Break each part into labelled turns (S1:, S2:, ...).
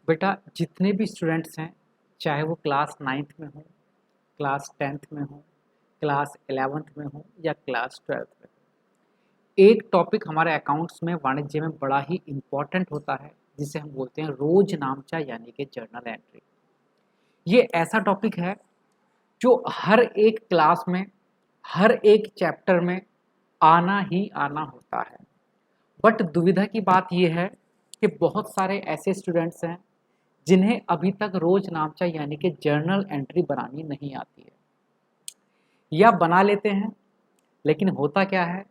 S1: बेटा जितने भी स्टूडेंट्स हैं, चाहे वो क्लास 9th में हो, क्लास 10th में हो, क्लास 11th में हो या क्लास 12th में हो, एक टॉपिक हमारे अकाउंट्स में वाणिज्य में बड़ा ही इम्पॉर्टेंट होता है जिसे हम बोलते हैं रोज नामचा यानी कि जर्नल एंट्री। ये ऐसा टॉपिक है जो हर एक क्लास में, हर एक चैप्टर में आना ही आना होता है। बट दुविधा की बात यह है कि बहुत सारे ऐसे स्टूडेंट्स हैं जिन्हें अभी तक रोज नामचा यानी कि जर्नल एंट्री बनानी नहीं आती है, या बना लेते हैं लेकिन होता क्या है,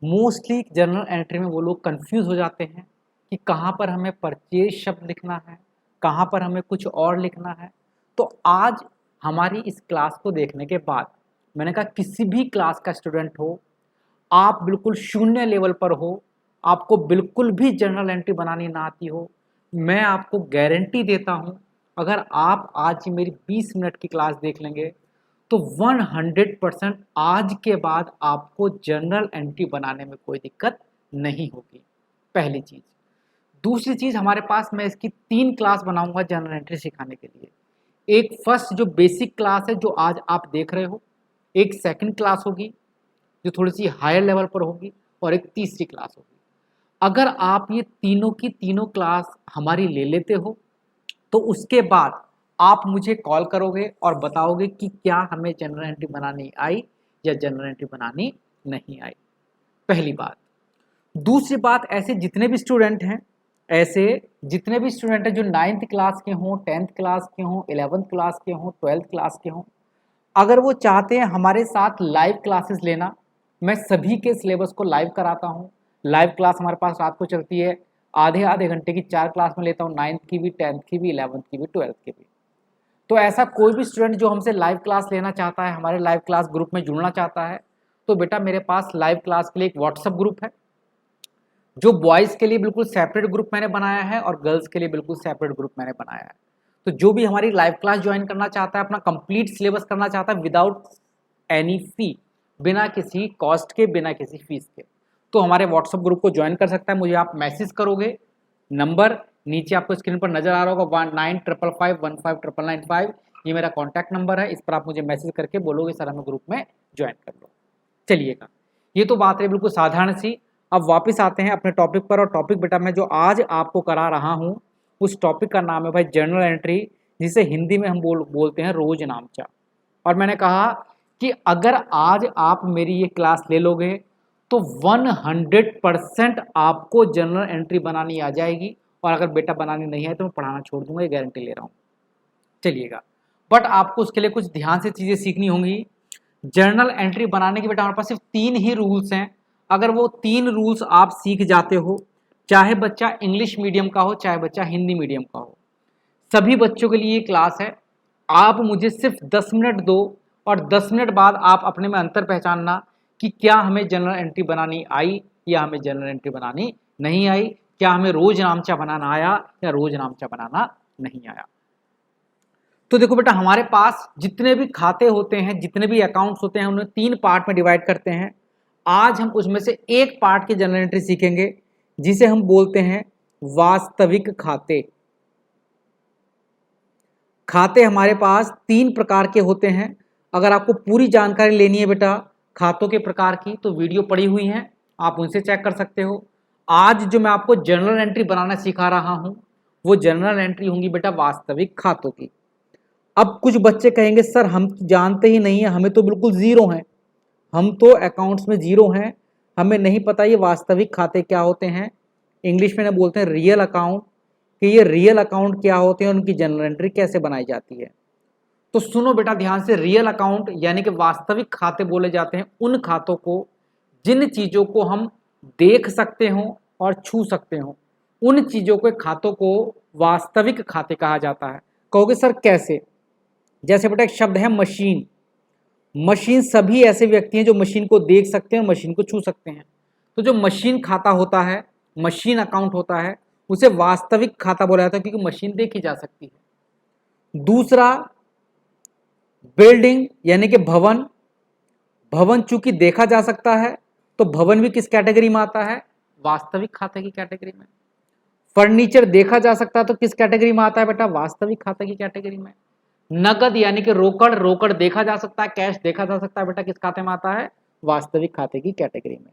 S1: मोस्टली जर्नल एंट्री में वो लोग कंफ्यूज हो जाते हैं कि कहाँ पर हमें परचेज शब्द लिखना है, कहाँ पर हमें कुछ और लिखना है। तो आज हमारी इस क्लास को देखने के बाद मैंने कहा किसी भी क्लास का स्टूडेंट हो, आप बिल्कुल शून्य लेवल पर हो, आपको बिल्कुल भी जर्नल एंट्री बनानी ना आती हो, मैं आपको गारंटी देता हूं अगर आप आज मेरी 20 मिनट की क्लास देख लेंगे तो 100% आज के बाद आपको जर्नल एंट्री बनाने में कोई दिक्कत नहीं होगी। पहली चीज। दूसरी चीज, हमारे पास मैं इसकी 3 क्लास बनाऊंगा जर्नल एंट्री सिखाने के लिए। एक फर्स्ट जो बेसिक क्लास है जो आज आप देख रहे हो, एक सेकंड क्लास होगी जो थोड़ी सी हायर लेवल पर होगी, और एक तीसरी क्लास होगी। अगर आप ये तीनों की तीनों क्लास हमारी ले लेते हो तो उसके बाद आप मुझे कॉल करोगे और बताओगे कि क्या हमें जनरल एंट्री बनानी आई या जनरल एंट्री बनानी नहीं आई। पहली बात। दूसरी बात, ऐसे जितने भी स्टूडेंट हैं जो 9th क्लास के हों, 10th क्लास के हों, 11th क्लास के हों, 12th क्लास के हों, अगर वो चाहते हैं हमारे साथ लाइव क्लासेस लेना, मैं सभी के सिलेबस को लाइव कराता हूँ। लाइव क्लास हमारे पास रात को चलती है, आधे आधे घंटे की 4 क्लास में लेता हूँ, 9th की भी, 10th की भी, 11th की भी, 12th की भी। तो ऐसा कोई भी स्टूडेंट जो हमसे लाइव क्लास लेना चाहता है, हमारे लाइव क्लास ग्रुप में जुड़ना चाहता है, तो बेटा मेरे पास लाइव क्लास के लिए एक व्हाट्सएप ग्रुप है जो बॉयज़ के लिए बिल्कुल सेपरेट ग्रुप मैंने बनाया है और गर्ल्स के लिए बिल्कुल सेपरेट ग्रुप मैंने बनाया है। तो जो भी हमारी लाइव क्लास ज्वाइन करना चाहता है, अपना कंप्लीट सिलेबस करना चाहता है विदाउट एनी फी, बिना किसी कॉस्ट के, बिना किसी फीस के, तो हमारे व्हाट्सएप ग्रुप को ज्वाइन कर सकता है। मुझे आप मैसेज करोगे, नंबर नीचे आपको स्क्रीन पर नजर आ रहा होगा 1955159995, ये मेरा कॉन्टैक्ट नंबर है। इस पर आप मुझे मैसेज करके बोलोगे सर हमें ग्रुप में ज्वाइन कर लो। चलिएगा, ये तो बात है बिल्कुल साधारण सी। अब वापस आते हैं अपने टॉपिक पर, और टॉपिक बेटा मैं जो आज आपको करा रहा हूँ उस टॉपिक का नाम है भाई जर्नल एंट्री, जिसे हिंदी में हम बोलते हैं रोज नामचा। और मैंने कहा कि अगर आज आप मेरी ये क्लास ले लोगे तो 100% आपको जर्नल एंट्री बनानी आ जाएगी, और अगर बेटा बनानी नहीं है तो मैं पढ़ाना छोड़ दूंगा, ये गारंटी ले रहा हूँ। चलिएगा, बट आपको उसके लिए कुछ ध्यान से चीज़ें सीखनी होंगी। जर्नल एंट्री बनाने के बेटा हमारे पास सिर्फ 3 ही रूल्स हैं। अगर वो 3 रूल्स आप सीख जाते हो, चाहे बच्चा इंग्लिश मीडियम का हो चाहे बच्चा हिंदी मीडियम का हो, सभी बच्चों के लिए ये क्लास है। आप मुझे सिर्फ 10 मिनट दो और 10 मिनट बाद आप अपने में अंतर पहचानना कि क्या हमें जनरल एंट्री बनानी आई या हमें जनरल एंट्री बनानी नहीं आई, क्या हमें रोज नामचा बनाना आया या रोज नामचा बनाना नहीं आया। तो देखो बेटा, हमारे पास जितने भी खाते होते हैं, जितने भी अकाउंट्स होते हैं, उन्हें 3 पार्ट में डिवाइड करते हैं। आज हम उसमें से एक पार्ट की जनरल एंट्री सीखेंगे जिसे हम बोलते हैं वास्तविक खाते। खाते हमारे पास 3 प्रकार के होते हैं। अगर आपको पूरी जानकारी लेनी है बेटा खातों के प्रकार की तो वीडियो पड़ी हुई है, आप उनसे चेक कर सकते हो। आज जो मैं आपको जनरल एंट्री बनाना सिखा रहा हूं वो जनरल एंट्री होंगी बेटा वास्तविक खातों की। अब कुछ बच्चे कहेंगे सर हम जानते ही नहीं है, हमें तो बिल्कुल जीरो हैं, हम तो अकाउंट्स में जीरो हैं, हमें नहीं पता ये वास्तविक खाते क्या होते हैं। इंग्लिश में ना बोलते हैं रियल अकाउंट, कि ये रियल अकाउंट क्या होते हैं, उनकी जनरल एंट्री कैसे बनाई जाती है। तो सुनो बेटा ध्यान से, रियल अकाउंट यानी कि वास्तविक खाते बोले जाते हैं उन खातों को जिन चीजों को हम देख सकते हो और छू सकते हो, उन चीजों के खातों को वास्तविक खाते कहा जाता है। कहोगे सर कैसे? जैसे बेटा एक शब्द है मशीन। मशीन, सभी ऐसे व्यक्ति हैं जो मशीन को देख सकते हैं और मशीन को छू सकते हैं। तो जो मशीन खाता होता है, मशीन अकाउंट होता है, उसे वास्तविक खाता बोला जाता है क्योंकि मशीन देखी जा सकती है। दूसरा बिल्डिंग यानी कि भवन। भवन चूंकि देखा जा सकता है तो भवन भी किस कैटेगरी में आता है? वास्तविक खाते की कैटेगरी में। फर्नीचर देखा जा सकता है तो किस कैटेगरी में आता है बेटा, वास्तविक खाते की कैटेगरी में। नगद यानी कि रोकड़, रोकड़ देखा जा सकता है, कैश देखा जा सकता है बेटा, किस खाते में आता है, वास्तविक खाते की कैटेगरी में।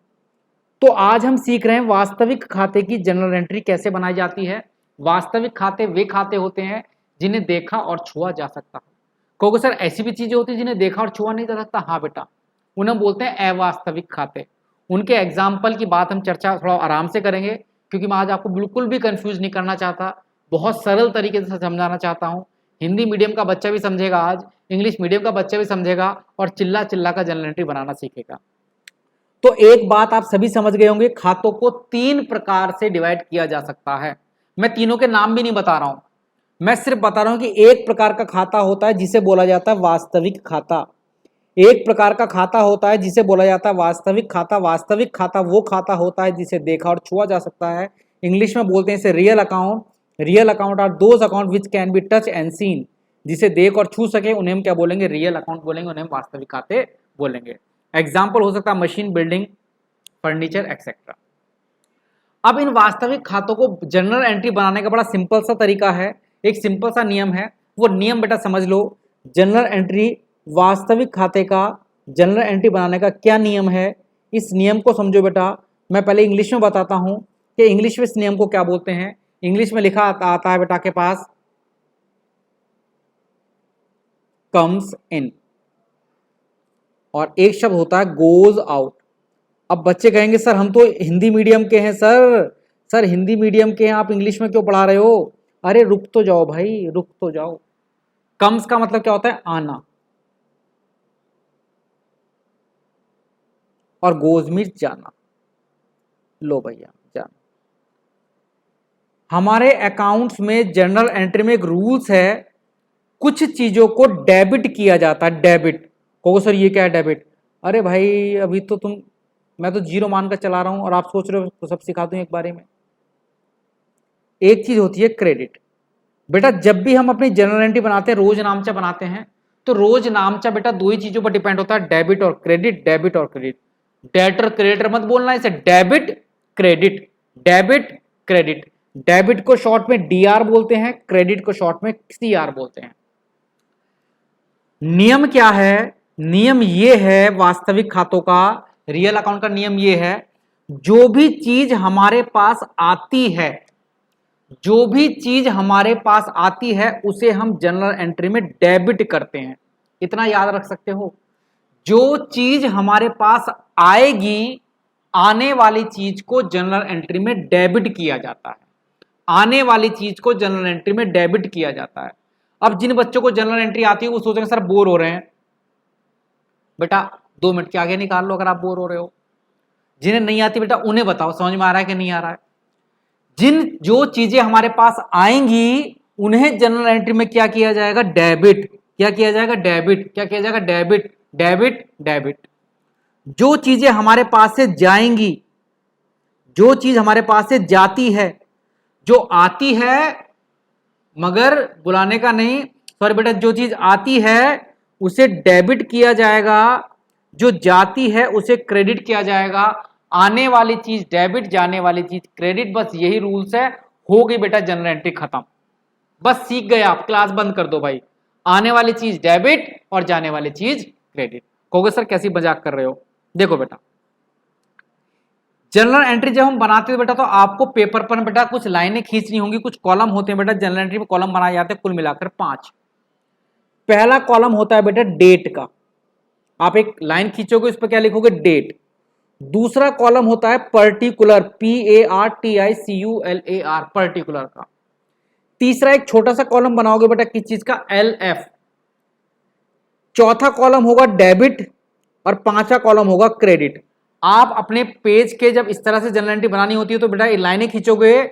S1: तो आज हम सीख रहे हैं वास्तविक खाते की जनरल एंट्री कैसे बनाई जाती है। वास्तविक खाते वे खाते होते हैं जिन्हें देखा और छुआ जा सकता है। क्योंकि सर ऐसी भी चीजें होती है जिन्हें देखा और छुआ नहीं जा सकता, हाँ बेटा, उन्हें बोलते हैं अवास्तविक खाते। उनके एग्जाम्पल की बात हम चर्चा थोड़ा आराम से करेंगे, क्योंकि मैं आज आपको बिल्कुल भी कंफ्यूज नहीं करना चाहता, बहुत सरल तरीके से समझाना चाहता हूँ। हिंदी मीडियम का बच्चा भी समझेगा आज, इंग्लिश मीडियम का बच्चा भी समझेगा और चिल्ला चिल्ला का जनरल एंट्री बनाना सीखेगा। तो एक बात आप सभी समझ गए होंगे, खातों को 3 प्रकार से डिवाइड किया जा सकता है। मैं तीनों के नाम भी नहीं बता रहा हूं, मैं सिर्फ बता रहा हूं कि एक प्रकार का खाता होता है जिसे बोला जाता है वास्तविक खाता। एक प्रकार का खाता होता है जिसे बोला जाता है वास्तविक खाता। वास्तविक खाता वो खाता होता है जिसे देखा और छुआ जा सकता है। इंग्लिश में बोलते हैं इसे real account. Real account are those account which can be touch and seen. जिसे देख और छू सके उन्हें हम क्या बोलेंगे, रियल अकाउंट बोलेंगे, उन्हें हम वास्तविक खाते बोलेंगे। एग्जाम्पल हो सकता है मशीन, बिल्डिंग, फर्नीचर एक्सेट्रा। अब इन वास्तविक खातों को जनरल एंट्री बनाने का बड़ा सिंपल सा तरीका है, एक सिंपल सा नियम है। वो नियम बेटा समझ लो। जनरल एंट्री, वास्तविक खाते का जनरल एंट्री बनाने का क्या नियम है, इस नियम को समझो बेटा। मैं पहले इंग्लिश में बताता हूं कि इंग्लिश में इस नियम को क्या बोलते हैं। इंग्लिश में लिखा आता है बेटा के पास कम्स इन, और एक शब्द होता है गोज आउट। अब बच्चे कहेंगे सर हम तो हिंदी मीडियम के हैं, सर हिंदी मीडियम के हैं, आप इंग्लिश में क्यों पढ़ा रहे हो। अरे रुक तो जाओ भाई, रुक तो जाओ। कम्स का मतलब क्या होता है, आना, और गोज मीन्स जाना। लो भैया जाना। हमारे अकाउंट्स में जनरल एंट्री में एक रूल्स है, कुछ चीजों को डेबिट किया जाता है। डेबिट कहो सर ये क्या है डेबिट। अरे भाई अभी तो मैं तो जीरो मानकर चला रहा हूं और आप सोच रहे हो तो सब सिखा दूं एक बारे में। एक चीज होती है क्रेडिट। बेटा जब भी हम अपनी जनरल एंट्री बनाते हैं, रोज नामचा बनाते हैं, तो रोज नामचा बेटा दो ही चीजों पर डिपेंड होता है, डेबिट और क्रेडिट। डेबिट और क्रेडिट, डेटर क्रेडिटर मत बोलना इसे, debit credit, debit credit. Debit को शॉर्ट में डीआर बोलते हैं, क्रेडिट को शॉर्ट में सीआर बोलते हैं। नियम क्या है, नियम ये है वास्तविक खातों का, रियल अकाउंट का नियम ये है, जो भी चीज हमारे पास आती है, जो भी चीज हमारे पास आती है उसे हम जनरल एंट्री में डेबिट करते हैं। इतना याद रख सकते हो, जो चीज हमारे पास आएगी, आने वाली चीज को जनरल एंट्री में डेबिट किया जाता है। आने वाली चीज को जनरल एंट्री में डेबिट किया जाता है। अब जिन बच्चों को जनरल एंट्री आती है वो सोच रहे हैं सर बोर हो रहे हैं, बेटा 2 मिनट के आगे निकाल लो अगर आप बोर हो रहे हो। जिन्हें नहीं आती बेटा उन्हें बताओ समझ में आ रहा है कि नहीं आ रहा है। जो चीजें हमारे पास आएंगी उन्हें जनरल एंट्री में क्या किया जाएगा, डेबिट। क्या किया जाएगा, डेबिट। क्या किया जाएगा, डेबिट, डेबिट, डेबिट। जो चीजें हमारे पास से जाएंगी, जो चीज हमारे पास से जाती है, जो आती है मगर बुलाने का नहीं, सॉरी बेटा, जो चीज आती है उसे डेबिट किया जाएगा, जो जाती है उसे क्रेडिट किया जाएगा। आने वाली चीज डेबिट, जाने वाली चीज क्रेडिट, बस यही रूल्स है। हो गई बेटा जनरल एंट्री खत्म, बस सीख गए आप, क्लास बंद कर दो भाई। आने वाली चीज डेबिट और जाने वाली चीज क्रेडिट। कहोगे सर कैसी मजाक कर रहे हो। देखो बेटा जनरल एंट्री जब हम बनाते हैं बेटा तो आपको पेपर पर बेटा कुछ लाइनें खींचनी होंगी, कुछ कॉलम होते हैं बेटा जनरल एंट्री में, कॉलम बनाए जाते हैं कुल मिलाकर 5। पहला कॉलम होता है बेटा डेट का, आप एक लाइन खींचोगे उस पर क्या लिखोगे, डेट। दूसरा कॉलम होता है पर्टिकुलर, PARTICULAR, पर्टिकुलर का। तीसरा एक छोटा सा कॉलम बनाओगे बेटा किस चीज का, LF। चौथा कॉलम होगा डेबिट और 5वां कॉलम होगा क्रेडिट। आप अपने पेज के जब इस तरह से जनरल एंट्री बनानी होती है तो बेटा लाइनें खींचोगे।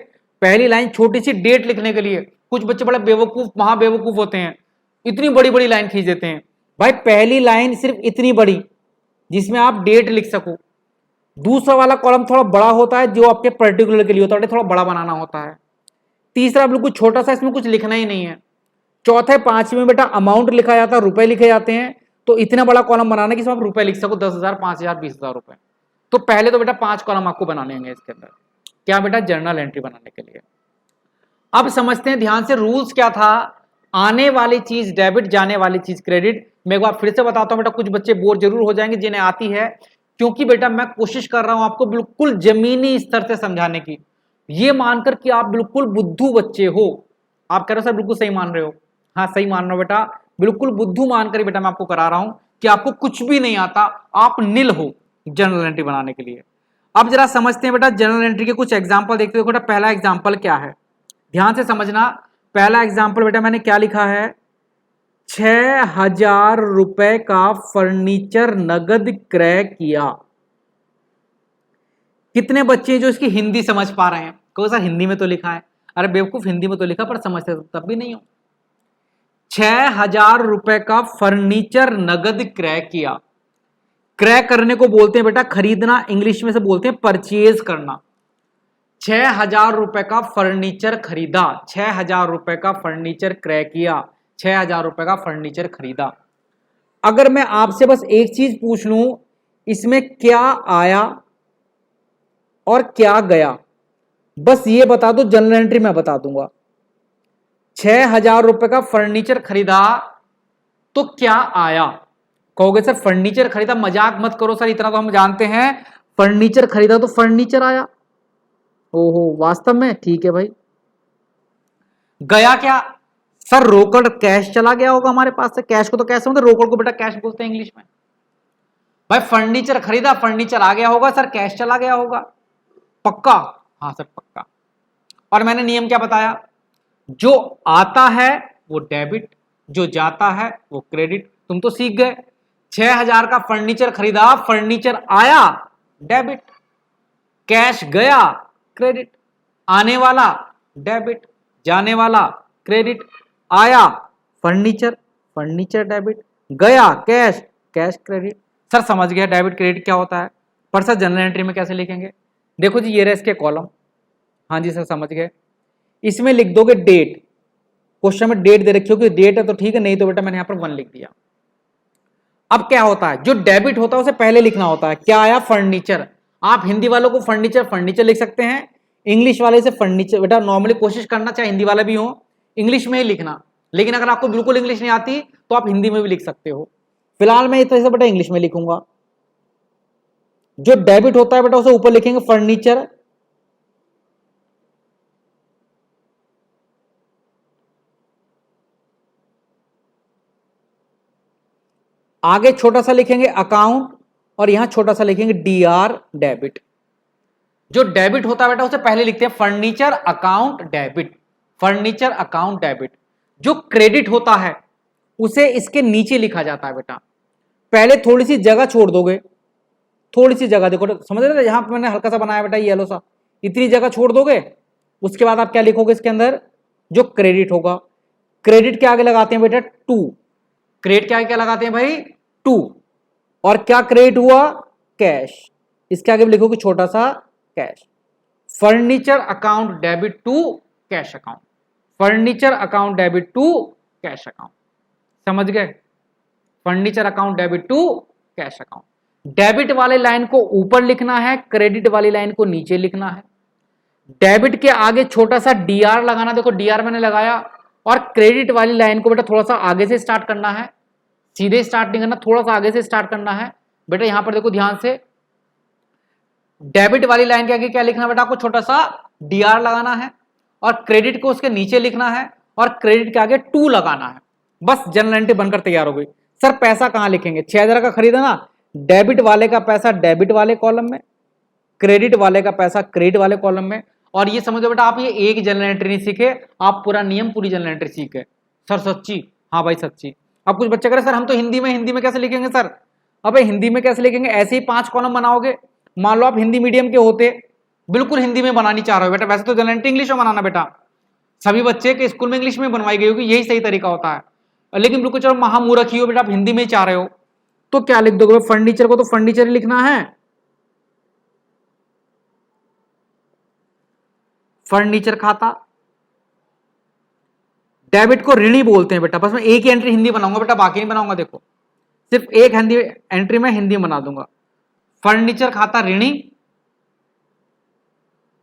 S1: पहली लाइन छोटी सी डेट लिखने के लिए, कुछ बच्चे बड़ा बेवकूफ, महा बेवकूफ होते हैं, इतनी बड़ी बड़ी लाइन खींच देते हैं। भाई पहली लाइन सिर्फ इतनी बड़ी जिसमें आप डेट लिख सको। दूसरा वाला कॉलम थोड़ा बड़ा होता है जो आपके पर्टिकुलर के लिए होता है, थोड़ा बड़ा बनाना होता है। तीसरा बिल्कुल छोटा सा, इसमें कुछ लिखना ही नहीं है। चौथे 5वें में बेटा अमाउंट लिखा जाता है, रुपए लिखे जाते हैं। तो इतना बड़ा कॉलम बनाना कि इसमें आप रुपए लिख सको, 10,000, 5,000, 20,000 रुपए। तो पहले तो बेटा 5 कॉलम आपको बनाने होंगे इसके अंदर, क्या बेटा, जर्नल एंट्री बनाने के लिए। अब समझते हैं ध्यान से रूल्स क्या था। आने वाली चीज डेबिट, जाने वाली चीज क्रेडिट। मैं एक बार फिर से बताता हूं बेटा, कुछ बच्चे बोर जरूर हो जाएंगे जिन्हें आती है, क्योंकि बेटा मैं कोशिश कर रहा हूं आपको बिल्कुल जमीनी स्तर से समझाने की, ये मानकर कि आप बिल्कुल बुद्धू बच्चे हो। आप कह रहे हो सर बिल्कुल सही मान रहे हो, हाँ सही मान रहे हो बेटा, बिल्कुल बुद्धू मानकर ही बेटा मैं आपको करा रहा हूं कि आपको कुछ भी नहीं आता, आप नील हो जनरल एंट्री बनाने के लिए। अब जरा समझते हैं बेटा जनरल एंट्री के कुछ एग्जाम्पल देखते हो। बेटा पहला एग्जाम्पल क्या है, ध्यान से समझना। पहला एग्जाम्पल बेटा मैंने क्या लिखा है, 6,000 रुपए का फर्नीचर नगद क्रय किया। कितने बच्चे हैं जो इसकी हिंदी समझ पा रहे हैं? कहो सर हिंदी में तो लिखा है। अरे बेवकूफ, हिंदी में तो लिखा पर समझते तो तब भी नहीं हो। 6,000 रुपए का फर्नीचर नगद क्रय किया। क्रय करने को बोलते हैं बेटा खरीदना, इंग्लिश में से बोलते हैं परचेज करना। 6,000 रुपए का फर्नीचर खरीदा, 6,000 रुपए का फर्नीचर क्रय किया, 6,000 रुपए का फर्नीचर खरीदा। अगर मैं आपसे बस एक चीज पूछ लूं, इसमें क्या आया और क्या गया, बस ये बता दो, जनरल एंट्री में बता दूंगा। 6,000 रुपए का फर्नीचर खरीदा तो क्या आया? कहोगे सर फर्नीचर खरीदा, मजाक मत करो सर, इतना तो हम जानते हैं, फर्नीचर खरीदा तो फर्नीचर आया। ओहो वास्तव में, ठीक है भाई। गया क्या? सर रोकड़ कैश चला गया होगा हमारे पास से। कैश को तो कैसे बोलते, रोकड़ को बेटा कैश बोलते हैं इंग्लिश में। भाई फर्नीचर खरीदा, फर्नीचर आ गया होगा सर, कैश चला गया होगा। पक्का? हाँ सर पक्का। और मैंने नियम क्या बताया, जो आता है वो डेबिट, जो जाता है वो क्रेडिट। तुम तो सीख गए। 6,000 का फर्नीचर खरीदा, फर्नीचर आया डेबिट, कैश गया क्रेडिट, आने वाला डेबिट, जाने वाला क्रेडिट, आया फर्नीचर, फर्नीचर डेबिट, गया कैश, कैश क्रेडिट। सर समझ गया डेबिट क्रेडिट क्या होता है, पर सर जनरल एंट्री में कैसे लिखेंगे? देखो जी ये रहे इसके कॉलम। हाँ जी सर समझ गए। इसमें लिख दोगे डेट, क्वेश्चन में डेट दे रखी होगी, डेट है तो ठीक है, नहीं तो बेटा मैंने यहां पर 1 लिख दिया। अब क्या होता है, जो डेबिट होता है उसे पहले लिखना होता है। क्या आया? फर्नीचर। आप हिंदी वालों को फर्नीचर फर्नीचर लिख सकते हैं, इंग्लिश वाले से फर्नीचर। बेटा नॉर्मली कोशिश करना, चाहे हिंदी वाला भी हो, इंग्लिश में ही लिखना। लेकिन अगर आपको बिल्कुल इंग्लिश नहीं आती तो आप हिंदी में भी लिख सकते हो। फिलहाल मैं इस तरह से बेटा इंग्लिश में लिखूंगा। जो डेबिट होता है बेटा उसे ऊपर लिखेंगे फर्नीचर, आगे छोटा सा लिखेंगे अकाउंट, और यहां छोटा सा लिखेंगे डीआर डेबिट। जो डेबिट होता है बेटा उसे पहले लिखते हैं furniture account debit, furniture account debit. जो क्रेडिट होता है उसे इसके नीचे लिखा जाता है बेटा। पहले थोड़ी सी जगह छोड़ दोगे, थोड़ी सी जगह देखो, समझ रहे थे, यहां पर मैंने हल्का सा बनाया बेटा येलो सा, इतनी जगह छोड़ दोगे। उसके बाद आप क्या लिखोगे इसके अंदर, जो क्रेडिट होगा। क्रेडिट के आगे लगाते हैं बेटा 2, क्रेडिट के आगे क्या लगाते हैं भाई 2। और क्या क्रेडिट हुआ? कैश। इसके आगे भी लिखोगे छोटा सा cash. Furniture account debit to cash account, furniture account debit to cash account. समझ गए? Furniture account debit to cash account. Debit वाले लाइन को ऊपर लिखना है, क्रेडिट वाली लाइन को नीचे लिखना है। डेबिट के आगे छोटा सा डीआर लगाना, देखो डीआर मैंने लगाया। और क्रेडिट वाली लाइन को बेटा थोड़ा सा आगे से स्टार्ट करना है, सीधे स्टार्ट नहीं करना, थोड़ा सा आगे से स्टार्ट करना है। बेटा यहां पर देखो ध्यान से, डेबिट वाली लाइन के आगे क्या लिखना बेटा आपको, छोटा सा डीआर लगाना है, और क्रेडिट को उसके नीचे लिखना है, और क्रेडिट के आगे 2 लगाना है। बस जनरल एंट्री बनकर तैयार हो गई। सर पैसा कहां लिखेंगे? 6,000 का खरीदा ना, डेबिट वाले का पैसा डेबिट वाले कॉलम में, क्रेडिट वाले का पैसा क्रेडिट वाले कॉलम में। और ये समझो बेटा आप ये एक जनरल एंट्री नहीं सीखे, आप पूरा नियम पूरी जनरल एंट्री सीख गए। सर सच्ची? हाँ भाई सच्ची। अब कुछ बच्चे कह रहे सर हम तो हिंदी में कैसे लिखेंगे सर? अबे हिंदी में कैसे लिखेंगे, ऐसे ही 5 कॉलम बनाओगे। मान लो आप हिंदी मीडियम के होते, बिल्कुल हिंदी में बनानी चाह रहे हो बेटा, वैसे तो जनरल एंट्री इंग्लिश में बनाना बेटा, सभी बच्चे के स्कूल में इंग्लिश में बनवाई गई होगी, यही सही तरीका होता है। लेकिन बिल्कुल चलो महामूर्ख ही हो बेटा, आप हिंदी में चाह रहे हो, तो क्या लिख दोगे? फर्नीचर को तो फर्नीचर ही लिखना है, फर्नीचर खाता। डेबिट को ऋणी बोलते हैं बेटा, बस मैं एक ही एंट्री हिंदी बनाऊंगा बेटा, बाकी नहीं बनाऊंगा। देखो सिर्फ एक हिंदी एंट्री में हिंदी बना दूंगा, फर्नीचर खाता ऋणी।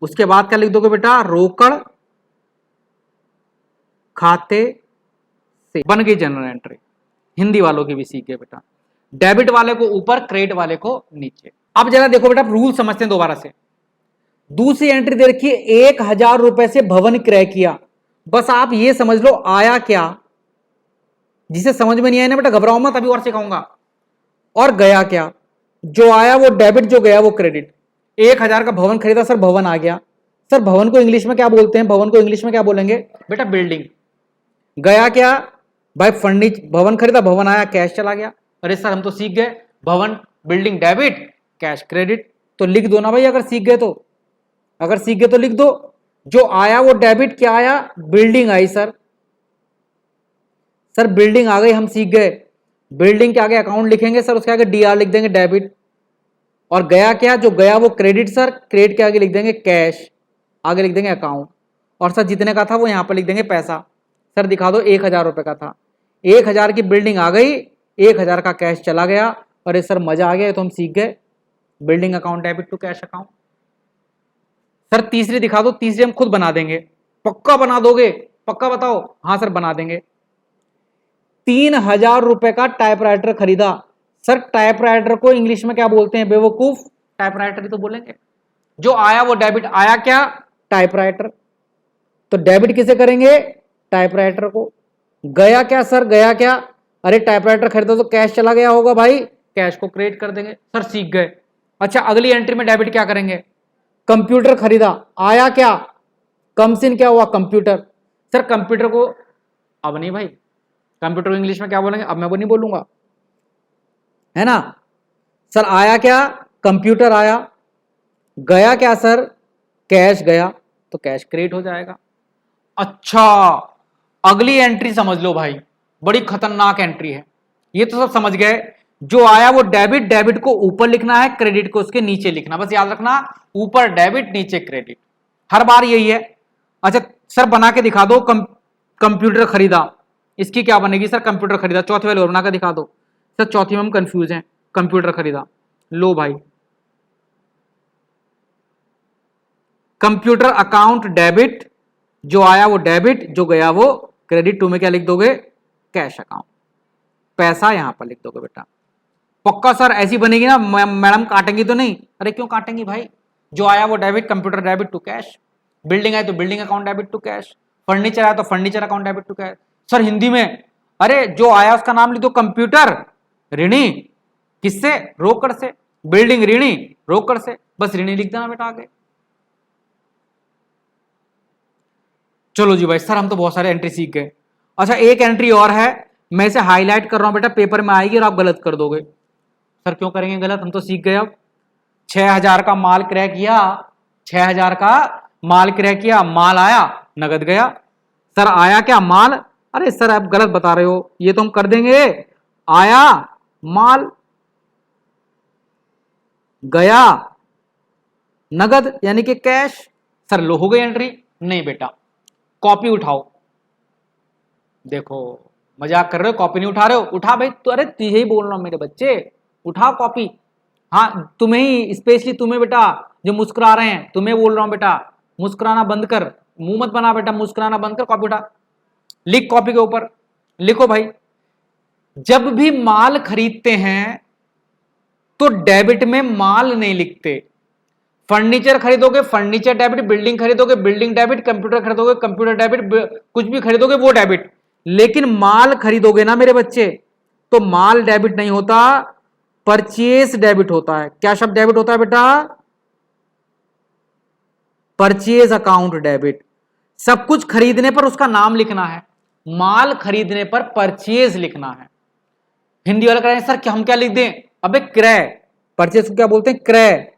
S1: उसके बाद क्या लिख दोगे बेटा? रोकड़ खाते से, बन गई जनरल एंट्री। हिंदी वालों की भी सीख गए बेटा, डेबिट वाले को ऊपर, क्रेडिट वाले को नीचे। अब जरा देखो बेटा रूल समझते हैं दोबारा से। दूसरी एंट्री दे रखी है 1,000 रुपए से भवन क्रय किया। बस आप ये समझ लो आया क्या, जिसे समझ में नहीं आया ना बेटा घबराओ मत, अभी और सिखाऊंगा। और गया क्या, जो आया वो डेबिट, जो गया वो क्रेडिट। 1,000 का भवन खरीदा सर, भवन आ गया। सर भवन को इंग्लिश में क्या बोलते हैं, भवन को इंग्लिश में क्या बोलेंगे बेटा, बिल्डिंग। गया क्या भाई, भवन खरीदा, भवन आया, कैश चला गया। अरे सर हम तो सीख गए, भवन बिल्डिंग डेबिट, कैश क्रेडिट। तो लिख दो ना भाई, अगर सीख गए तो, अगर सीख गए तो लिख दो। जो आया वो डेबिट, क्या आया, बिल्डिंग आई सर। सर बिल्डिंग आ गई, हम सीख गए। बिल्डिंग के आगे अकाउंट लिखेंगे सर, उसके आगे डीआर लिख देंगे, डेबिट। और गया क्या, जो गया वो क्रेडिट सर, क्रेडिट के आगे लिख देंगे कैश, आगे लिख देंगे अकाउंट। और सर जितने का था वो यहां पर लिख देंगे पैसा। सर दिखा दो 1,000 रुपए का था, 1,000 की बिल्डिंग आ गई, 1,000 का कैश चला गया। अरे सर मजा आ गया, तो हम सीख गए building account debit to cash account. Sir तीसरी दिखा दो, तीसरी हम खुद बना देंगे। पक्का बना दोगे, पक्का बताओ। हाँ सर बना देंगे। 3,000 रुपए का टाइपराइटर खरीदा। सर टाइपराइटर को इंग्लिश में क्या बोलते हैं बेवकूफ, टाइपराइटर ही तो बोलेंगे। जो आया वो डेबिट, आया क्या, टाइपराइटर। तो डेबिट किसे करेंगे, टाइपराइटर को। गया क्या सर, गया क्या, अरे टाइपराइटर खरीदा तो कैश चला गया होगा भाई, कैश को क्रेडिट कर देंगे। सर सीख गए। अच्छा अगली एंट्री में डेबिट क्या करेंगे, कंप्यूटर खरीदा, आया क्या, कमसिन क्या हुआ, कंप्यूटर। सर कंप्यूटर को, अब नहीं भाई, कंप्यूटर को इंग्लिश में क्या बोलेंगे, अब मैं वो नहीं बोलूंगा, है ना। सर आया क्या, कंप्यूटर आया। गया क्या सर, कैश गया, तो कैश क्रेडिट हो जाएगा। अच्छा अगली एंट्री समझ लो भाई, बड़ी खतरनाक एंट्री है। ये तो सब समझ गए, जो आया वो डेबिट, डेबिट को ऊपर लिखना है, क्रेडिट को उसके नीचे लिखना, बस याद रखना, ऊपर डेबिट नीचे क्रेडिट, हर बार यही है। अच्छा सर बना के दिखा दो, कंप्यूटर खरीदा, इसकी क्या बनेगी सर, कंप्यूटर खरीदा। चौथी वाली और बना के दिखा दो। सर चौथी में हम कंफ्यूज हैं, कंप्यूटर खरीदा, लो भाई कंप्यूटर अकाउंट डेबिट, जो आया वो डेबिट, जो गया वो क्रेडिट। टू में क्या लिख दोगे, कैश अकाउंट, पैसा यहां पर लिख दोगे बेटा। पक्का सर ऐसी बनेगी ना, मैडम काटेंगी तो नहीं, अरे क्यों काटेंगी भाई, जो आया वो debit, computer debit to cash. Building आए तो building account debit to cash, furniture आया तो furniture account debit to cash. Sir Hindi में, अरे जो आया उसका नाम लिख दो, कंप्यूटर ऋणी, किससे, रोकड़ से, बिल्डिंग ऋणी, रोकड़ से, बस ऋणी लिख देना बेटा आगे। चलो जी भाई, सर हम तो बहुत सारे एंट्री सीख गए। अच्छा एक एंट्री और है, मैं इसे हाईलाइट कर रहा हूं बेटा, पेपर में आएगी और आप गलत कर दोगे। सर क्यों करेंगे गलत, हम तो सीख गए। अब 6,000 का माल क्रय किया, 6,000 का माल क्रय किया, माल आया, नगद गया। सर आया क्या, माल, अरे सर आप गलत बता रहे हो, ये तो हम कर देंगे, आया माल, गया नगद यानी कि कैश। सर लो हो गई एंट्री, नहीं बेटा, कॉपी उठाओ। देखो मजाक कर रहे हो, कॉपी नहीं उठा रहे हो, उठा भाई, तो अरे तुझे ही बोल रहा हूं मेरे बच्चे, उठाओ कॉपी। हाँ तुम्हें ही, स्पेशली तुम्हें बेटा जो मुस्कुरा रहे हैं, तुम्हें बोल रहा हूं बेटा, मुस्कुराना बंद कर, मुंह मत बना बेटा, मुस्कुराना बंद कर, कॉपी उठा, लिख कॉपी के ऊपर, लिखो भाई। जब भी माल खरीदते हैं तो डेबिट में माल नहीं लिखते। फर्नीचर खरीदोगे फर्नीचर डेबिट, बिल्डिंग खरीदोगे बिल्डिंग डेबिट, कंप्यूटर खरीदोगे कंप्यूटर डेबिट, कुछ भी खरीदोगे वो डेबिट। लेकिन माल खरीदोगे ना मेरे बच्चे, तो माल डेबिट नहीं होता, परचेज डेबिट होता है। क्या शब्द डेबिट होता है बेटा, परचेज अकाउंट डेबिट। सब कुछ खरीदने पर उसका नाम लिखना है, माल खरीदने पर परचेज लिखना है। हिंदी वाला कह रहे हैं सर हम क्या लिख दें, अबे क्रय, परचेज को क्या बोलते हैं, क्रय।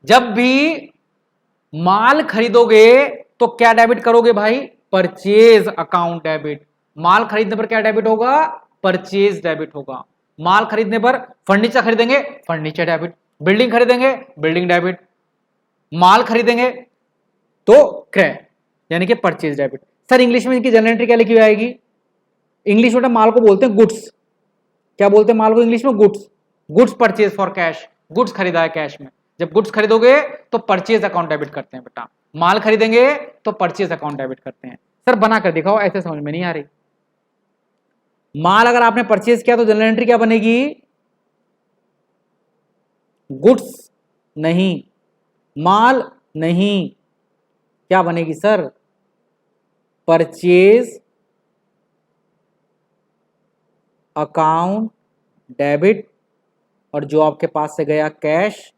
S1: जब भी माल खरीदोगे तो क्या डेबिट करोगे भाई, परचेज अकाउंट डेबिट। माल खरीदने पर क्या डेबिट होगा, परचेज डेबिट होगा। माल खरीदने पर, फर्नीचर खरीदेंगे फर्नीचर डेबिट, बिल्डिंग खरीदेंगे बिल्डिंग डेबिट, माल खरीदेंगे तो क्रय यानी कि परचेज डेबिट। सर इंग्लिश में इनकी जनरल एंट्री क्या लिखी हुई आएगी, इंग्लिश में माल को बोलते हैं गुड्स। क्या बोलते हैं माल को इंग्लिश में, goods. Goods purchase for cash, goods खरीदा है कैश में। जब गुड्स खरीदोगे तो परचेज अकाउंट डेबिट करते हैं बेटा, माल खरीदेंगे तो परचेज अकाउंट डेबिट करते हैं। सर बना कर दिखाओ, ऐसे समझ में नहीं आ रही। माल अगर आपने परचेज किया तो जनरल एंट्री क्या बनेगी? गुड्स नहीं, माल नहीं, क्या बनेगी सर? परचेज अकाउंट डेबिट, और जो आपके पास से गया कैश,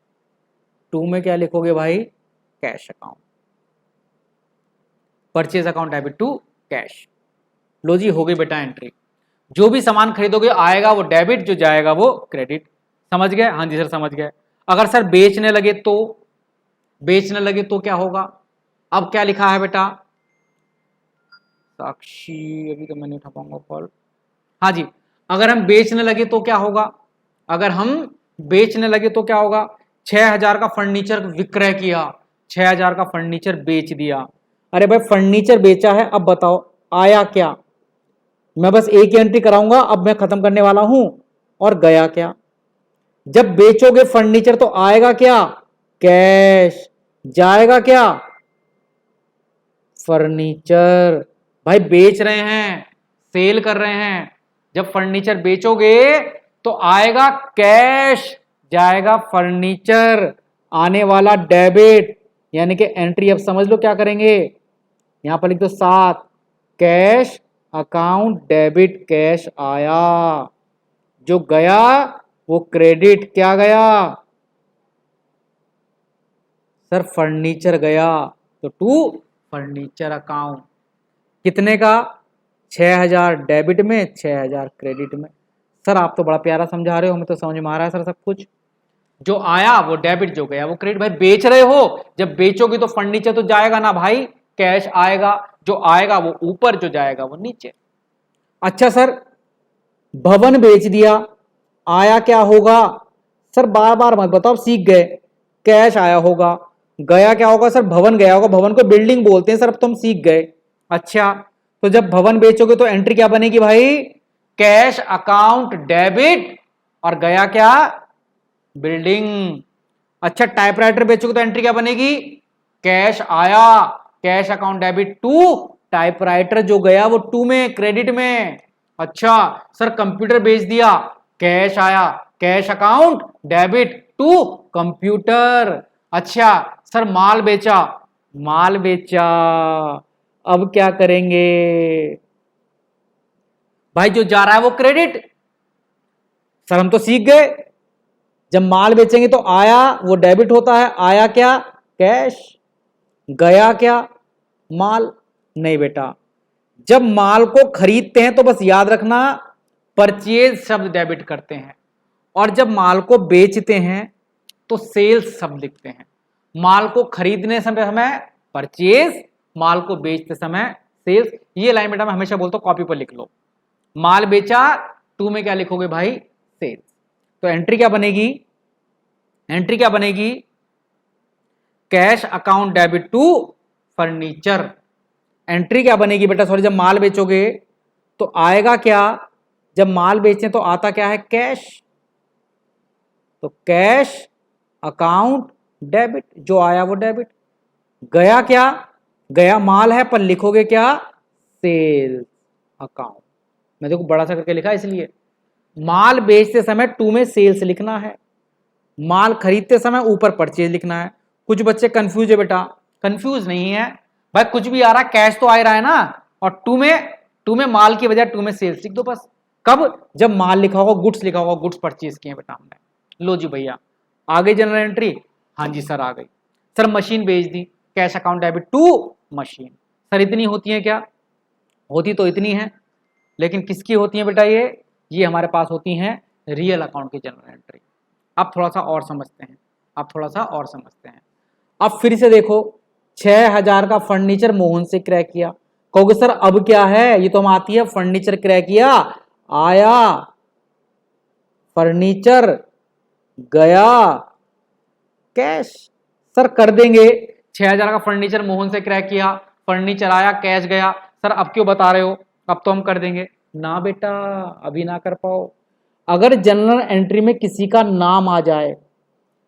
S1: टू में क्या लिखोगे भाई? Cash account. Purchase account debit to cash. लो जी, हो गई बेटा एंट्री। जो भी सामान खरीदोगे आएगा वो डेबिट, जो जाएगा वो क्रेडिट। समझ गए? हाँ जी सर समझ गए। अगर सर बेचने लगे तो, बेचने लगे तो क्या होगा? अब क्या लिखा है बेटा? साक्षी, अभी तो मैं नहीं उठा पाऊंगा कॉल। हाँ जी, अगर हम बेचने लगे तो क्या होगा? अगर हम बेचने लगे तो क्या होगा? 6,000 का फर्नीचर विक्रय किया, 6,000 का फर्नीचर बेच दिया। अरे भाई फर्नीचर बेचा है, अब बताओ आया क्या? मैं बस एक ही एंट्री कराऊंगा, अब मैं खत्म करने वाला हूं। और गया क्या? जब बेचोगे फर्नीचर तो आएगा क्या? कैश। जाएगा क्या? फर्नीचर। भाई बेच रहे हैं, सेल कर रहे हैं, जब फर्नीचर बेचोगे तो आएगा कैश, जाएगा फर्नीचर, आने वाला डेबिट। यानी कि एंट्री अब समझ लो क्या करेंगे, यहां पर लिख दो 7, कैश अकाउंट डेबिट, कैश आया, जो गया वो क्रेडिट। क्या गया सर? फर्नीचर गया, तो टू फर्नीचर अकाउंट। कितने का? 6,000 डेबिट में, 6,000 क्रेडिट में। सर आप तो बड़ा प्यारा समझा रहे हो, हमें तो समझ में आ रहा है सर सब कुछ। जो आया वो डेबिट, जो गया वो क्रेडिट। भाई बेच रहे हो, जब बेचोगे तो फर्नीचर तो जाएगा ना भाई, कैश आएगा, जो आएगा वो ऊपर, जो जाएगा वो नीचे। अच्छा सर, भवन बेच दिया, आया क्या होगा? सर बार बार मत बताओ, सीख गए। कैश आया होगा, गया क्या होगा सर? भवन गया होगा, भवन को बिल्डिंग बोलते हैं सर, अब तो हम सीख गए। अच्छा, तो जब भवन बेचोगे तो एंट्री क्या बनेगी भाई? कैश अकाउंट डेबिट, और गया क्या? बिल्डिंग। अच्छा, टाइपराइटर बेचोगे तो एंट्री क्या बनेगी? कैश आया, cash account debit to typewriter, जो गया वो टू में, क्रेडिट में। अच्छा सर, कंप्यूटर बेच दिया, कैश आया, cash account debit to computer. अच्छा सर, माल बेचा, माल बेचा, अब क्या करेंगे भाई? जो जा रहा है वो क्रेडिट। सर हम तो सीख गए, जब माल बेचेंगे तो आया वो डेबिट होता है, आया क्या? कैश। गया क्या? माल। नहीं बेटा, जब माल को खरीदते हैं तो बस याद रखना परचेज शब्द डेबिट करते हैं, और जब माल को बेचते हैं तो सेल्स शब्द लिखते हैं। माल को खरीदने समय परचेज, माल को बेचते समय सेल्स। ये लाइन बेटा मैं हमेशा बोलता हूं, कॉपी पर लिख लो। माल बेचा, टू में क्या लिखोगे भाई? सेल्स। तो एंट्री क्या बनेगी? एंट्री क्या बनेगी? Cash account debit to furniture. Entry क्या बनेगी बेटा? सॉरी, जब माल बेचोगे तो आएगा क्या? जब माल बेचें तो आता क्या है? कैश। तो कैश अकाउंट डेबिट, जो आया वो डेबिट। गया क्या? गया माल है, पर लिखोगे क्या? Sales account. मैं देखो बड़ा सा करके लिखा इसलिए। माल बेचते समय टू में सेल्स लिखना है, माल खरीदते समय ऊपर परचेज लिखना है। कुछ बच्चे कंफ्यूज है बेटा, कंफ्यूज नहीं है भाई, कुछ भी आ रहा है, कैश तो आ रहा है ना, और टू में माल की बजाय टू में सेल्स लिख दो बस। कब? जब माल लिखा होगा, गुड्स लिखा होगा, गुड्स परचेज किए बेटा हमने। लो जी भैया, आ गई जनरल एंट्री? हाँ जी सर आ गई। सर मशीन बेच दी, cash account debit to machine. Sir इतनी होती है क्या? होती तो इतनी है, लेकिन किसकी होती है बेटा? ये हमारे पास होती हैं रियल अकाउंट की जनरल एंट्री। अब थोड़ा सा और समझते हैं, अब थोड़ा सा और समझते हैं। अब फिर से देखो, 6,000 का फर्नीचर मोहन से क्रय किया। कहोगे सर अब क्या है? ये तो हम आती है, फर्नीचर क्रय किया, आया फर्नीचर, गया कैश। सर कर देंगे, 6,000 का फर्नीचर मोहन से क्रय किया, फर्नीचर आया, कैश गया। सर अब क्यों बता रहे हो? अब तो हम कर देंगे ना बेटा, अभी ना कर पाओ। अगर जनरल एंट्री में किसी का नाम आ जाए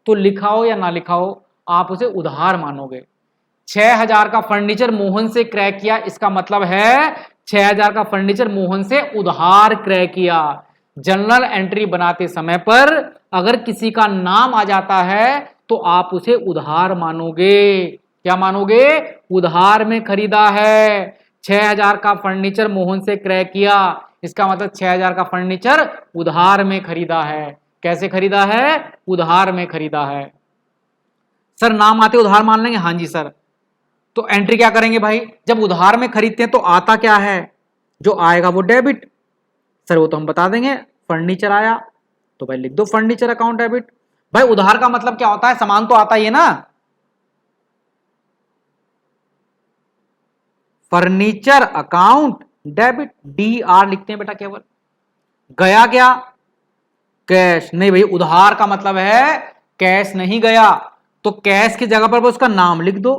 S1: तो लिखाओ या ना लिखाओ, आप उसे उधार मानोगे। 6000 का फर्नीचर मोहन से क्रय किया, इसका मतलब है 6000 का फर्नीचर मोहन से उधार क्रय किया। जर्नल एंट्री बनाते समय पर अगर किसी का नाम आ जाता है तो आप उसे उधार मानोगे। क्या मानोगे? उधार में खरीदा है। 6000 का फर्नीचर मोहन से क्रय किया, इसका मतलब 6000 का फर्नीचर उधार में खरीदा है। कैसे खरीदा है? उधार में खरीदा है। सर नाम आते उधार मान लेंगे? हाँ जी सर। तो एंट्री क्या करेंगे भाई? जब उधार में खरीदते हैं तो आता क्या है? जो आएगा वो डेबिट। सर वो तो हम बता देंगे, फर्नीचर आया तो भाई लिख दो फर्नीचर अकाउंट डेबिट। भाई उधार का मतलब क्या होता है? सामान तो आता ही है ना। फर्नीचर अकाउंट डेबिट, DR लिखते हैं बेटा केवल। गया क्या? कैश नहीं भाई, उधार का मतलब है कैश नहीं गया, तो कैश की जगह पर उसका नाम लिख दो,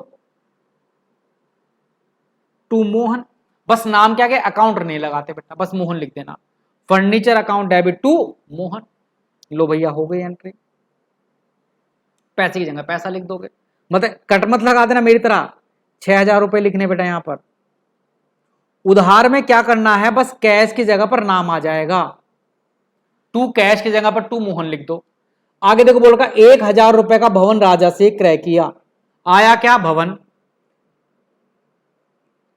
S1: टू मोहन। बस नाम क्या, अकाउंट नहीं लगाते बेटा, बस मोहन लिख देना। Furniture account debit to Mohan. लो भैया हो गई एंट्री। पैसे की जगह पैसा लिख दोगे, मतलब कट मत लगा देना मेरी तरह 6000 रुपए लिखने बेटा। यहां पर उधार में क्या करना है, बस कैश की जगह पर नाम आ जाएगा, टू कैश की जगह पर टू मोहन लिख दो। आगे देखो बोलगा 1000 रुपए का भवन राजा से क्रय किया। आया क्या? भवन।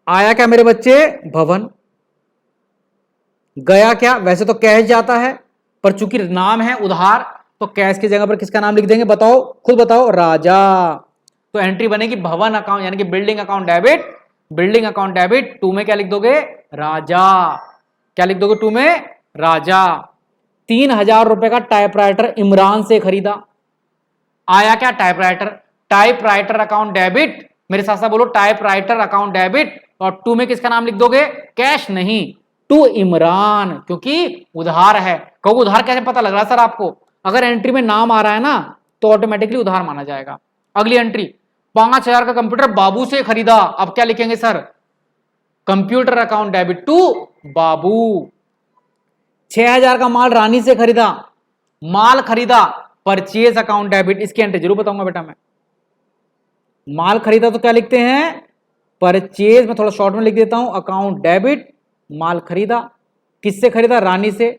S1: आया क्या मेरे बच्चे? भवन। गया क्या? वैसे तो कैश जाता है, पर चूंकि नाम है उधार तो कैश की जगह पर किसका नाम लिख देंगे? बताओ, खुद बताओ। राजा। तो एंट्री बनेगी भवन अकाउंट यानी कि building account debit. Building account debit to में क्या लिख दोगे? राजा। क्या लिख दोगे टू में? राजा। 3000 रुपए का टाइपराइटर इमरान से खरीदा। आया क्या? टाइपराइटर। टाइपराइटर अकाउंट डेबिट, मेरे साथ साथ बोलो टाइपराइटर अकाउंट डेबिट, और टू में किसका नाम लिख दोगे? कैश नहीं, टू इमरान, क्योंकि उधार है। कहो उधार कैसे पता लग रहा है सर आपको? अगर एंट्री में नाम आ रहा है ना तो ऑटोमेटिकली उधार माना जाएगा। अगली एंट्री, 5000 का कंप्यूटर बाबू से खरीदा। अब क्या लिखेंगे sir? Computer account debit to Babu. 6000 का माल रानी से खरीदा। माल खरीदा, परचेज अकाउंट डेबिट। इसकी एंट्री जरूर बताऊंगा बेटा मैं। माल खरीदा तो क्या लिखते हैं? परचेज। में थोड़ा शॉर्ट में लिख देता हूं, अकाउंट डेबिट। माल खरीदा, किससे खरीदा? रानी से,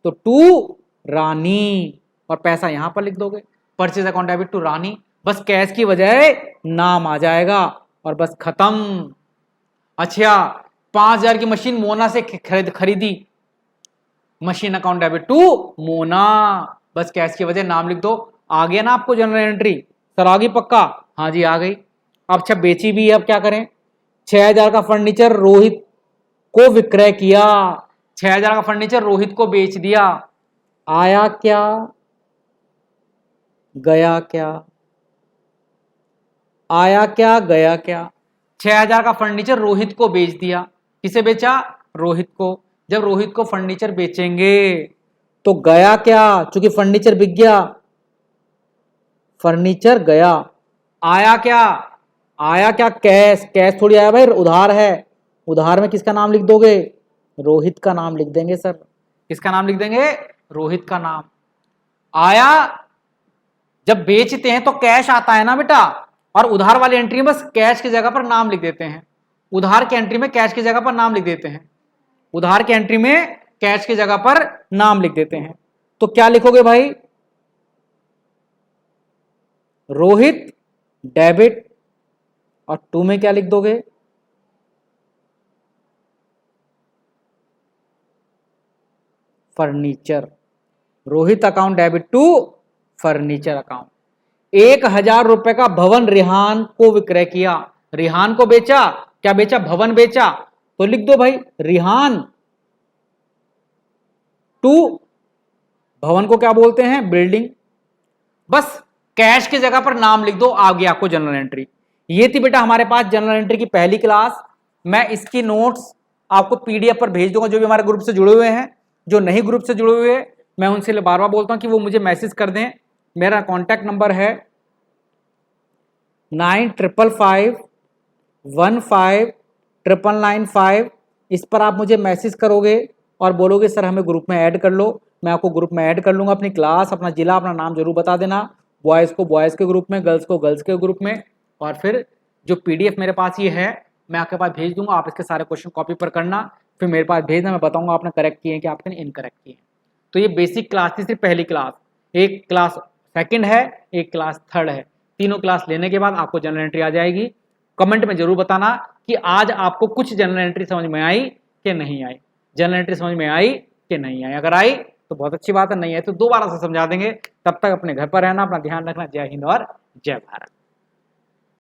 S1: तो टू रानी, और पैसा यहां पर लिख दोगे, परचेज अकाउंट डेबिट टू रानी। बस कैश की बजाय नाम आ जाएगा और बस खत्म। अच्छा, 5000 की मशीन मोना से खरीदी। Machine account debit to Mona, बस कैश की वजह नाम लिख दो। आ गया ना आपको जनरल एंट्री? सर आ गई पक्का? हाँ जी आ गई। अब अच्छा बेची भी है, अब क्या करें? 6000 का फर्नीचर रोहित को विक्रय किया। 6000 का फर्नीचर रोहित को बेच दिया। आया क्या? गया क्या? आया क्या? गया क्या? 6000 का फर्नीचर रोहित को बेच दिया। किसे बेचा? रोहित को। जब रोहित को फर्नीचर बेचेंगे तो गया क्या? चूंकि फर्नीचर बिक गया, फर्नीचर गया। आया क्या? आया क्या? कैश। कैश थोड़ी आया भाई, उधार है। उधार में किसका नाम लिख दोगे? रोहित का नाम लिख देंगे सर। किसका नाम लिख देंगे? रोहित का नाम। आया, जब बेचते हैं तो कैश आता है ना बेटा, और उधार वाली एंट्री में बस कैश की जगह पर नाम लिख देते हैं। उधार की एंट्री में कैश की जगह पर नाम लिख देते हैं। उधार की एंट्री में कैश की जगह पर नाम लिख देते हैं। तो क्या लिखोगे भाई? रोहित डेबिट, और टू में क्या लिख दोगे? Furniture. Rohit account debit to furniture account. 1000 रुपए का भवन रिहान को विक्रय किया। रिहान को बेचा। क्या बेचा? भवन बेचा, तो लिख दो भाई रिहान टू, भवन को क्या बोलते हैं? बिल्डिंग। बस कैश की जगह पर नाम लिख दो, आ गया आपको जनरल एंट्री। ये थी बेटा हमारे पास जनरल एंट्री की पहली क्लास। मैं इसकी नोट्स आपको PDF पर भेज दूंगा, जो भी हमारे ग्रुप से जुड़े हुए हैं। जो नहीं ग्रुप से जुड़े हुए मैं उनसे बार बार बोलता हूं कि वो मुझे मैसेज कर दें। मेरा कॉन्टैक्ट नंबर है 9555159995। इस पर आप मुझे मैसेज करोगे और बोलोगे सर हमें ग्रुप में ऐड कर लो, मैं आपको ग्रुप में ऐड कर लूंगा। अपनी क्लास, अपना जिला, अपना नाम जरूर बता देना। बॉयज़ को बॉयज़ के ग्रुप में, गर्ल्स को गर्ल्स के ग्रुप में, और फिर जो PDF मेरे पास ये है मैं आपके पास भेज दूंगा, आप इसके सारे क्वेश्चन कॉपी पर करना, फिर मेरे पास भेजना, मैं बताऊंगा आपने करेक्ट किए हैं कि आपने इनकरेक्ट किए हैं। तो ये बेसिक क्लास थी, सिर्फ पहली क्लास। एक क्लास सेकंड है, एक क्लास थर्ड है। तीनों क्लास लेने के बाद आपको जनरल एंट्री आ जाएगी। कमेंट में जरूर बताना कि आज आपको कुछ जनरल एंट्री समझ में आई कि नहीं आई, जनरल एंट्री समझ में आई कि नहीं आई। अगर आई तो बहुत अच्छी बात है, नहीं आई तो दोबारा से समझा देंगे। तब तक अपने घर पर रहना, अपना ध्यान रखना। जय हिंद और जय भारत।